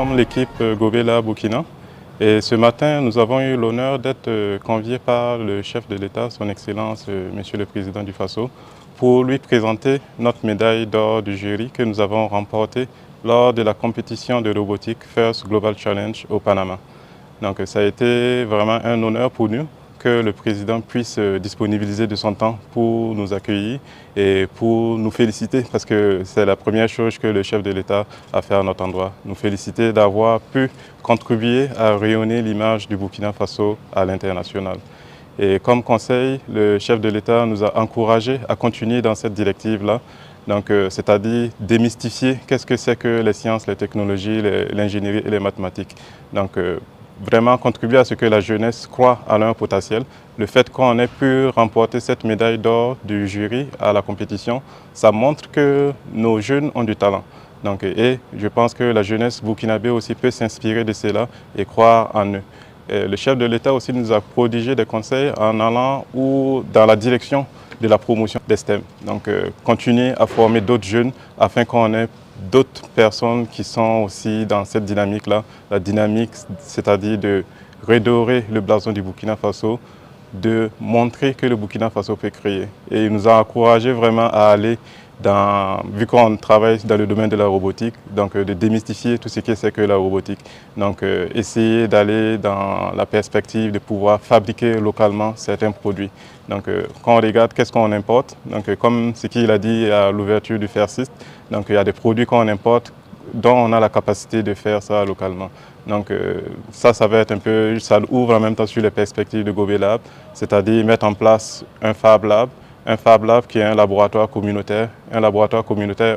sommes l'équipe Gobela Burkina et ce matin, nous avons eu l'honneur d'être conviés par le chef de l'État, son Excellence, Monsieur le Président du Faso, pour lui présenter notre médaille d'or du jury que nous avons remportée lors de la compétition de robotique First Global Challenge au Panama. Donc ça a été vraiment un honneur pour nous que le président puisse disponibiliser de son temps pour nous accueillir et pour nous féliciter parce que c'est la première chose que le chef de l'État a fait à notre endroit. Nous féliciter d'avoir pu contribuer à rayonner l'image du Burkina Faso à l'international. Et comme conseil, le chef de l'État nous a encouragés à continuer dans cette directive-là. Donc, c'est-à-dire démystifier qu'est-ce que c'est que les sciences, les technologies, l'ingénierie et les mathématiques. Donc, vraiment contribuer à ce que la jeunesse croit à leur potentiel. Le fait qu'on ait pu remporter cette médaille d'or du jury à la compétition, ça montre que nos jeunes ont du talent. Donc, et je pense que la jeunesse burkinabé aussi peut s'inspirer de cela et croire en eux. Et le chef de l'État aussi nous a prodigé des conseils en allant dans la direction de la promotion des STEM. Donc, continuer à former d'autres jeunes afin qu'on ait d'autres personnes qui sont aussi dans cette dynamique-là. La dynamique, c'est-à-dire de redorer le blason du Burkina Faso, de montrer que le Burkina Faso peut créer. Et il nous a encouragé vraiment à aller vu qu'on travaille dans le domaine de la robotique, donc de démystifier tout ce que c'est que la robotique. Donc essayer d'aller dans la perspective de pouvoir fabriquer localement certains produits. Donc quand on regarde qu'est-ce qu'on importe, donc comme ce qu'il a dit à l'ouverture du FAIRSIST, donc il y a des produits qu'on importe dont on a la capacité de faire ça localement. Donc ça va être un peu, ça ouvre en même temps sur les perspectives de GoBelab, c'est-à-dire mettre en place un Fab Lab. Un Fab Lab qui est un laboratoire communautaire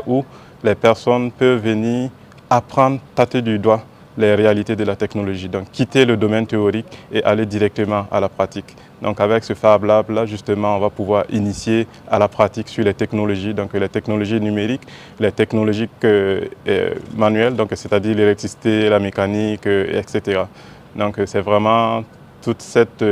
où les personnes peuvent venir apprendre, tâter du doigt les réalités de la technologie. Donc quitter le domaine théorique et aller directement à la pratique. Donc avec ce Fab Lab là, justement, on va pouvoir initier à la pratique sur les technologies, donc les technologies numériques, les technologies manuelles, donc c'est-à-dire l'électricité, la mécanique, etc. Donc c'est vraiment toute cette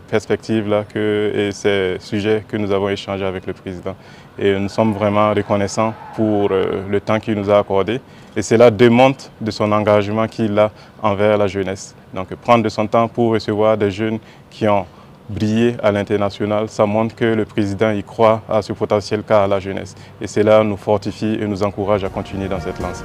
perspective-là et ces sujets que nous avons échangés avec le président. Et nous sommes vraiment reconnaissants pour le temps qu'il nous a accordé. Et cela démontre de son engagement qu'il a envers la jeunesse. Donc prendre de son temps pour recevoir des jeunes qui ont brillé à l'international, ça montre que le président y croit à ce potentiel qu'a la jeunesse. Et cela nous fortifie et nous encourage à continuer dans cette lancée.